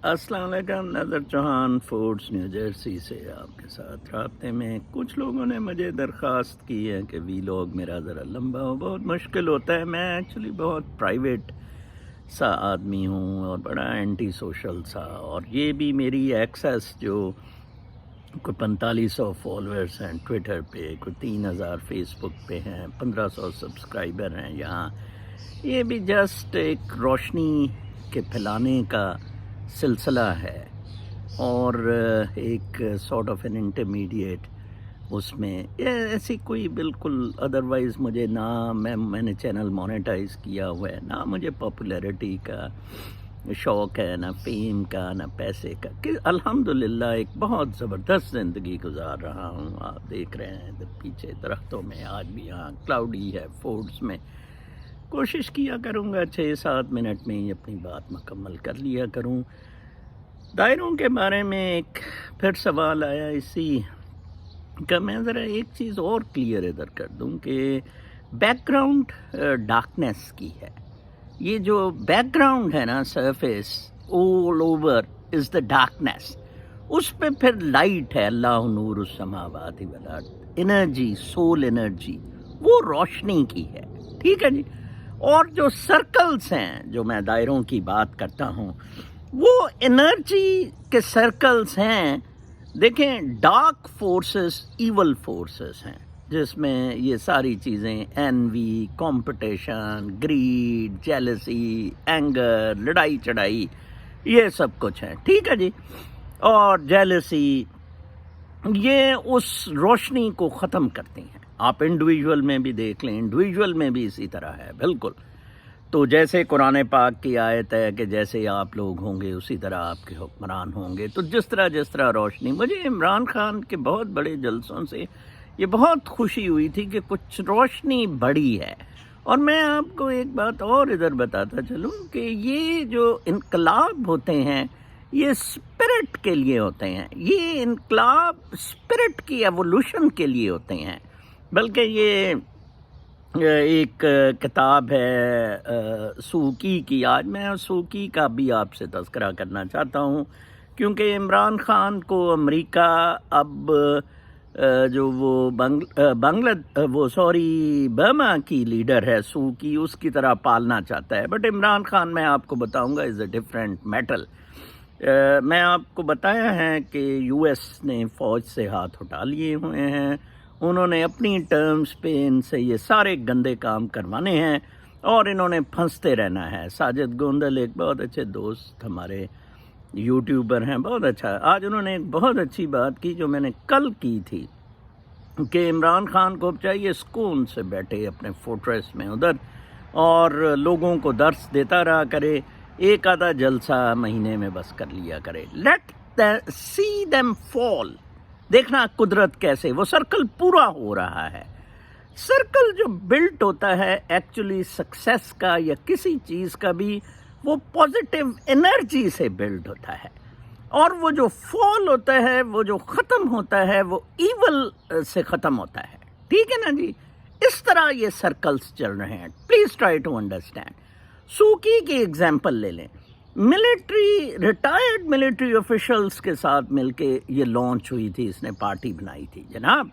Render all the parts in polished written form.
السلام علیکم، نظر چوہان فوڈز نیو جرسی سے آپ کے ساتھ رابطے میں۔ کچھ لوگوں نے مجھے درخواست کی ہے کہ ویلاگ میرا ذرا لمبا ہو، بہت مشکل ہوتا ہے۔ میں ایکچولی بہت پرائیویٹ سا آدمی ہوں اور بڑا اینٹی سوشل سا، اور یہ بھی میری ایکسیس جو کوئی 4500 فالوورس ہیں ٹویٹر پہ، کوئی 3000 فیس بک پہ ہیں، 1500 سبسکرائبر ہیں یہاں، یہ بھی جسٹ ایک روشنی کے پھیلانے کا سلسلہ ہے، اور ایک سارٹ آف این انٹرمیڈیٹ اس میں ایسی کوئی بالکل ادروائز مجھے نہ میں نے چینل مونیٹائز کیا ہوا ہے، نہ مجھے پاپولیرٹی کا شوق ہے، نہ فیم کا، نہ پیسے کا، کہ الحمدللہ ایک بہت زبردست زندگی گزار رہا ہوں۔ آپ دیکھ رہے ہیں ادھر پیچھے درختوں میں آج بھی یہاں کلاؤڈی ہے، فورڈز میں کوشش کیا کروں گا 6-7 منٹ میں ہی اپنی بات مکمل کر لیا کروں۔ دائروں کے بارے میں ایک پھر سوال آیا اسی کا، میں ذرا ایک چیز اور کلیئر ادھر کر دوں کہ بیک گراؤنڈ ڈارکنیس کی ہے۔ یہ جو بیک گراؤنڈ ہے نا، surface all over is the darkness, اس پہ پھر لائٹ ہے، اللہ نور السماوات والارض، انرجی، سول انرجی، وہ روشنی کی ہے، ٹھیک ہے جی۔ اور جو سرکلز ہیں، جو میں دائروں کی بات کرتا ہوں، وہ انرجی کے سرکلز ہیں۔ دیکھیں، ڈارک فورسز ایول فورسز ہیں، جس میں یہ ساری چیزیں envy, competition, greed, jealousy, anger, لڑائی چڑھائی، یہ سب کچھ ہے، ٹھیک ہے جی۔ اور جیلسی یہ اس روشنی کو ختم کرتی ہیں۔ آپ انڈیویجول میں بھی دیکھ لیں، انڈیویجول میں بھی اسی طرح ہے بالکل۔ تو جیسے قرآن پاک کی آیت ہے کہ جیسے آپ لوگ ہوں گے اسی طرح آپ کے حکمران ہوں گے، تو جس طرح روشنی، مجھے عمران خان کے بہت بڑے جلسوں سے یہ بہت خوشی ہوئی تھی کہ کچھ روشنی بڑی ہے۔ اور میں آپ کو ایک بات اور ادھر بتاتا چلوں کہ یہ جو انقلاب ہوتے ہیں یہ اسپرٹ کے لیے ہوتے ہیں، یہ انقلاب اسپرٹ کی ایوولوشن کے لیے ہوتے ہیں۔ بلکہ یہ ایک کتاب ہے سوکی کی، آج میں سوکی کا بھی آپ سے تذکرہ کرنا چاہتا ہوں، کیونکہ عمران خان کو امریکہ اب جو وہ برما کی لیڈر ہے سوکی، اس کی طرح پالنا چاہتا ہے۔ بٹ عمران خان، میں آپ کو بتاؤں گا، از اے ڈفرینٹ میٹل۔ میں آپ کو بتایا ہے کہ یو ایس نے فوج سے ہاتھ اٹھا لیے ہوئے ہیں، انہوں نے اپنی ٹرمز پہ ان سے یہ سارے گندے کام کروانے ہیں، اور انہوں نے پھنستے رہنا ہے۔ ساجد گوندل ایک بہت اچھے دوست ہمارے یوٹیوبر ہیں، بہت اچھا، آج انہوں نے ایک بہت اچھی بات کی جو میں نے کل کی تھی، کہ عمران خان کو چاہیے سکون سے بیٹھے اپنے فورٹریس میں ادھر، اور لوگوں کو درس دیتا رہا کرے، ایک آدھا جلسہ مہینے میں بس کر لیا کرے۔ لیٹ سی them fall، دیکھنا قدرت کیسے وہ سرکل پورا ہو رہا ہے۔ سرکل جو بلٹ ہوتا ہے ایکچولی سکسیس کا یا کسی چیز کا بھی، وہ پازیٹیو انرجی سے بلڈ ہوتا ہے، اور وہ جو فال ہوتا ہے، وہ جو ختم ہوتا ہے، وہ ایول سے ختم ہوتا ہے، ٹھیک ہے نا جی۔ اس طرح یہ سرکلز چل رہے ہیں، پلیز ٹرائی ٹو انڈرسٹینڈ۔ سوکی کی ایگزامپل لے لیں، ریٹائرڈ ملٹری آفیشلز کے ساتھ مل کے یہ لانچ ہوئی تھی، اس نے پارٹی بنائی تھی جناب۔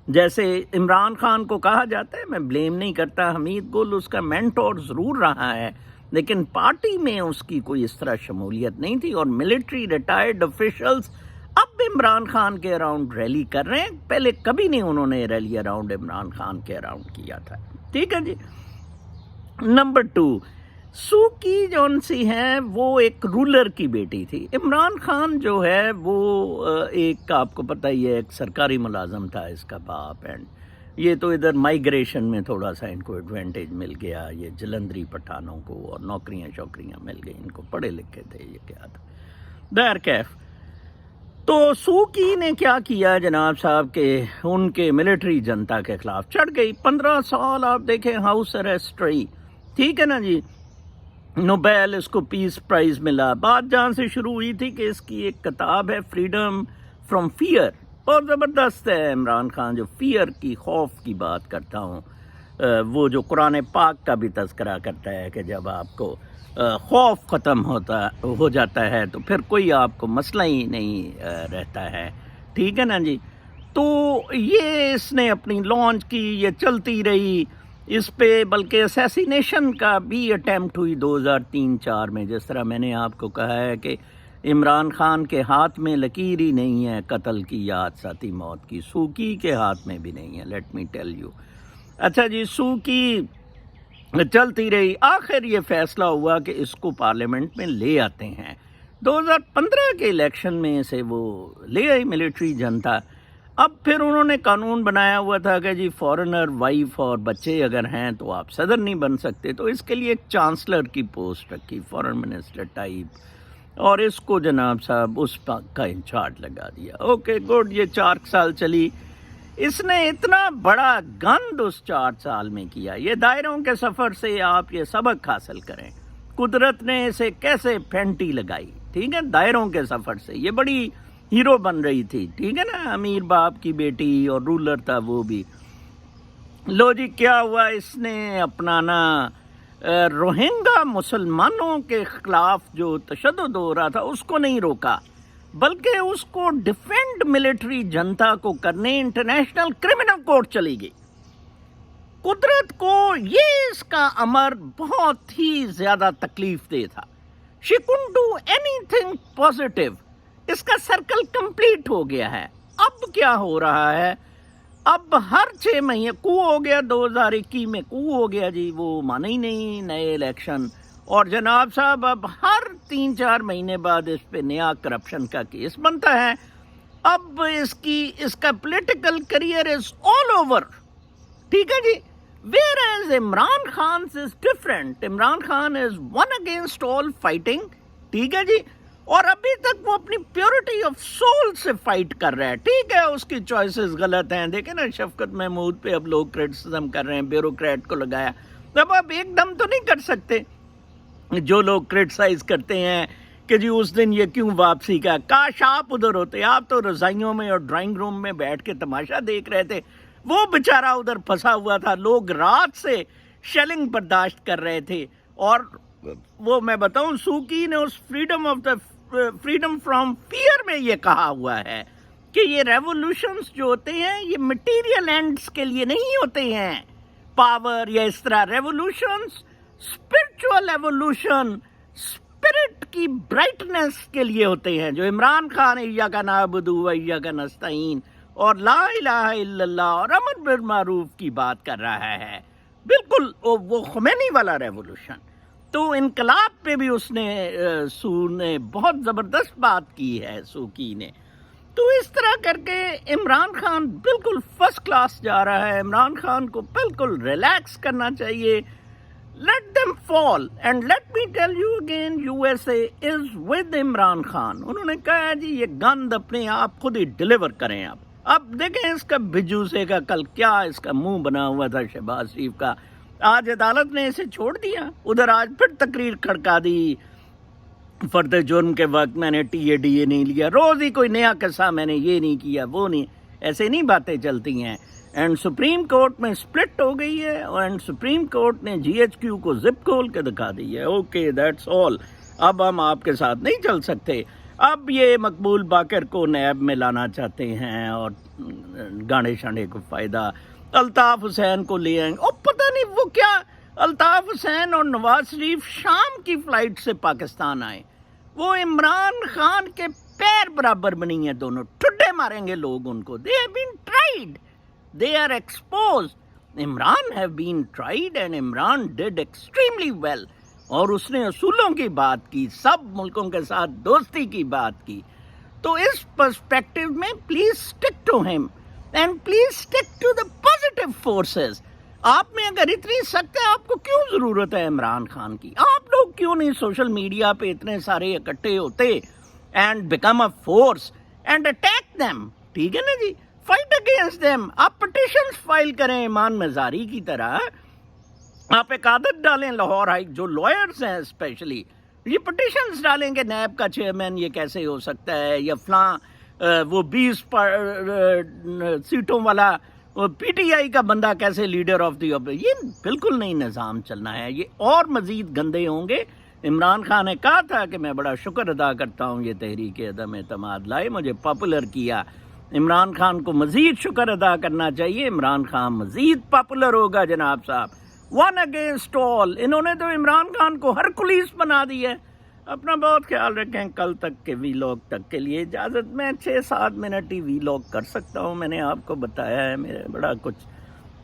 جیسے عمران خان کو کہا جاتا ہے، میں بلیم نہیں کرتا، حمید گل اس کا مینٹور ضرور رہا ہے، لیکن پارٹی میں اس کی کوئی اس طرح شمولیت نہیں تھی، اور ملٹری ریٹائرڈ آفیشلز اب عمران خان کے اراؤنڈ ریلی کر رہے ہیں، پہلے کبھی نہیں انہوں نے ریلی اراؤنڈ عمران خان کے اراؤنڈ کیا تھا، ٹھیک ہے جی۔ نمبر 2، سوکی جون سی ہے وہ ایک رولر کی بیٹی تھی۔ عمران خان جو ہے وہ ایک، آپ کو پتہ ہی ہے، ایک سرکاری ملازم تھا اس کا باپ، اینڈ یہ تو ادھر مائیگریشن میں تھوڑا سا ان کو ایڈوانٹیج مل گیا، یہ جلندری پٹھانوں کو، اور نوکریاں مل گئی ان کو، پڑھے لکھے تھے، یہ کیا تھا دیر کیف۔ تو سوکی نے کیا کیا جناب صاحب کہ ان کے ملٹری جنتا کے خلاف چڑھ گئی، 15 سال آپ دیکھیں ہاؤس اریسٹ رہی، ٹھیک ہے نا جی۔ نوبیل اس کو پیس پرائز ملا۔ بات جہاں سے شروع ہوئی تھی کہ اس کی ایک کتاب ہے فریڈم فرام فیئر، بہت زبردست ہے۔ عمران خان جو فیئر کی، خوف کی بات کرتا ہوں، وہ جو قرآن پاک کا بھی تذکرہ کرتا ہے کہ جب آپ کو خوف ختم ہو جاتا ہے تو پھر کوئی آپ کو مسئلہ ہی نہیں رہتا ہے. ٹھیک ہے نا جی. تو یہ اس نے اپنی لانچ کی، یہ چلتی رہی اس پہ، بلکہ اسیسینیشن کا بھی اٹیمپٹ ہوئی 2003-04 میں. جس طرح میں نے آپ کو کہا ہے کہ عمران خان کے ہاتھ میں لکیر ہی نہیں ہے قتل کی یا حادثاتی موت کی، سو کی کے ہاتھ میں بھی نہیں ہے. Let me tell you. اچھا جی، سو کی چلتی رہی، آخر یہ فیصلہ ہوا کہ اس کو پارلیمنٹ میں لے آتے ہیں. 2015 کے الیکشن میں اسے وہ لے آئی ملٹری جنتا. اب پھر انہوں نے قانون بنایا ہوا تھا کہ جی فارنر وائف اور بچے اگر ہیں تو آپ صدر نہیں بن سکتے، تو اس کے لیے ایک چانسلر کی پوسٹ رکھی، فارن منسٹر ٹائپ، اور اس کو جناب صاحب اس کا انچارج لگا دیا. Okay good. یہ 4 سال چلی. اس نے اتنا بڑا گند اس 4 سال میں کیا. یہ دائروں کے سفر سے آپ یہ سبق حاصل کریں، قدرت نے اسے کیسے پھینٹی لگائی. ٹھیک ہے، دائروں کے سفر سے یہ بڑی ہیرو بن رہی تھی. ٹھیک ہے نا، امیر باپ کی بیٹی اور رولر تھا وہ بھی. لو جی کیا ہوا، اس نے اپنا نا روہنگا مسلمانوں کے خلاف جو تشدد ہو رہا تھا اس کو نہیں روکا، بلکہ اس کو ڈیفینڈ ملٹری جنتا کو کرنے انٹرنیشنل کرمنل کورٹ چلی گئی. قدرت کو یہ اس کا امر بہت ہی زیادہ تکلیف دہ تھا. شی couldn't do anything positive. اس کا سرکل کمپلیٹ ہو گیا ہے. اب کیا ہو رہا ہے، اب ہر 6 مہینے کو ہو گیا، 2021 میں کو ہو گیا جی، وہ مانا ہی نہیں نئے الیکشن. اور جناب صاحب اب ہر 3-4 مہینے بعد اس پہ نیا کرپشن کا کیس بنتا ہے. اب اس کا پولیٹیکل کریئر از آل اوور. ٹھیک ہے جی. Whereas Imran Khan is different. Imran Khan is one against all fighting. ٹھیک ہے جی. اور ابھی تک وہ اپنی پیورٹی آف سول سے فائٹ کر رہا ہے. ٹھیک ہے، اس کی چوائسز غلط ہیں. دیکھیں نا شفقت محمود پہ اب لوگ کرٹیسزم کر رہے ہیں، بیوروکریٹ کو لگایا. اب آپ ایک دم تو نہیں کر سکتے. جو لوگ کرٹیسائز کرتے ہیں کہ جی اس دن یہ کیوں واپسی کا، کاش آپ ادھر ہوتے، آپ تو رضائیوں میں اور ڈرائنگ روم میں بیٹھ کے تماشا دیکھ رہے تھے. وہ بیچارہ ادھر پھنسا ہوا تھا، لوگ رات سے شیلنگ برداشت کر رہے تھے. اور وہ میں بتاؤں، سوکی نے اس فریڈم فرام فیئر میں یہ کہا ہوا ہے کہ یہ ریولوشنز جو ہوتے ہیں یہ مٹیریل اینڈز کے لیے نہیں ہوتے ہیں، پاور یا اس طرح. ریولوشنز اسپرچول ایوولوشن، اسپرٹ کی برائٹنس کے لیے ہوتے ہیں، جو عمران خان ایاک نعبد و ایاک نستعین اور لا الہ الا اللہ اور امر بالمعروف کی بات کر رہا ہے. بالکل وہ خمینی والا ریولوشن. تو انقلاب پہ بھی اس نے سو نے بہت زبردست بات کی ہے، سو کی نے. تو اس طرح کر کے عمران خان بالکل فرسٹ کلاس جا رہا ہے. عمران خان کو بالکل ریلیکس کرنا چاہیے. Let them fall. And let me tell you again, USA is with Imran Khan. انہوں نے کہا ہے جی یہ گند اپنے آپ خود ہی ڈیلیور کریں. اب دیکھیں اس کا بجوسے کا کل کیا اس کا منہ بنا ہوا تھا شہباز شریف کا. آج عدالت نے اسے چھوڑ دیا. ادھر آج پھر تقریر کھڑکا دی، فرد جرم کے وقت میں نے TADA نہیں لیا، روز ہی کوئی نیا قصہ، میں نے یہ نہیں کیا وہ نہیں. ایسے نہیں باتیں چلتی ہیں. اینڈ سپریم کورٹ میں سپلٹ ہو گئی ہے، اینڈ سپریم کورٹ نے GHQ کو زپ کھول کے دکھا دی ہے. Okay that's all. اب ہم آپ کے ساتھ نہیں چل سکتے. اب یہ مقبول باقر کو نیب میں لانا چاہتے ہیں اور گانڈے شانڈے کو فائدہ. الطاف حسین کو لے آئیں گے. اور پتہ نہیں وہ کیا، الطاف حسین اور نواز شریف شام کی فلائٹ سے پاکستان آئے. وہ عمران خان کے پیر برابر بنی ہیں دونوں. ٹھڈے ماریں گے لوگ ان کو. They have been tried. They are exposed. Imran have been tried and Imran did extremely well. اور اس نے اصولوں کی بات کی، سب ملکوں کے ساتھ دوستی کی بات کی. تو اس پرسپیکٹو میں پلیز سٹک ٹو ہم and please stick to the positive forces. آپ میں اگر اتنی سخت ہے، آپ کو کیوں ضرورت ہے عمران خان کی؟ آپ لوگ کیوں نہیں سوشل میڈیا پہ اتنے سارے اکٹھے ہوتے and become a force and attack them. ٹھیک ہے نا جی، فائٹ اگینسٹ دیم. آپ پٹیشنز فائل کریں ایمان مزاری کی طرح. آپ ایک عادت ڈالیں لاہور ہائی، جو لائرز ہیں اسپیشلی، یہ پٹیشنز ڈالیں کہ نیب کا چیئرمین یہ کیسے ہو سکتا ہے، یا فلاں وہ 20 سیٹوں والا PTI کا بندہ کیسے لیڈر آف دی. یہ بالکل نہیں نظام چلنا ہے. یہ اور مزید گندے ہوں گے عمران خان نے کہا تھا کہ میں بڑا شکر ادا کرتا ہوں یہ تحریک عدم اعتماد لائے، مجھے پاپولر کیا۔ عمران خان کو مزید شکر ادا کرنا چاہیے، عمران خان مزید پاپولر ہوگا جناب صاحب۔ ون اگینسٹ آل، انہوں نے تو عمران خان کو ہرکولیس بنا دی ہے۔ اپنا بہت خیال رکھیں۔ کل تک کے وی لاگ تک کے لیے اجازت، میں 6-7 منٹ ہی وی لاگ کر سکتا ہوں، میں نے آپ کو بتایا ہے، میرے بڑا کچھ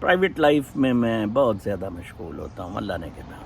پرائیویٹ لائف میں بہت زیادہ مشغول ہوتا ہوں، اللہ نے کہا۔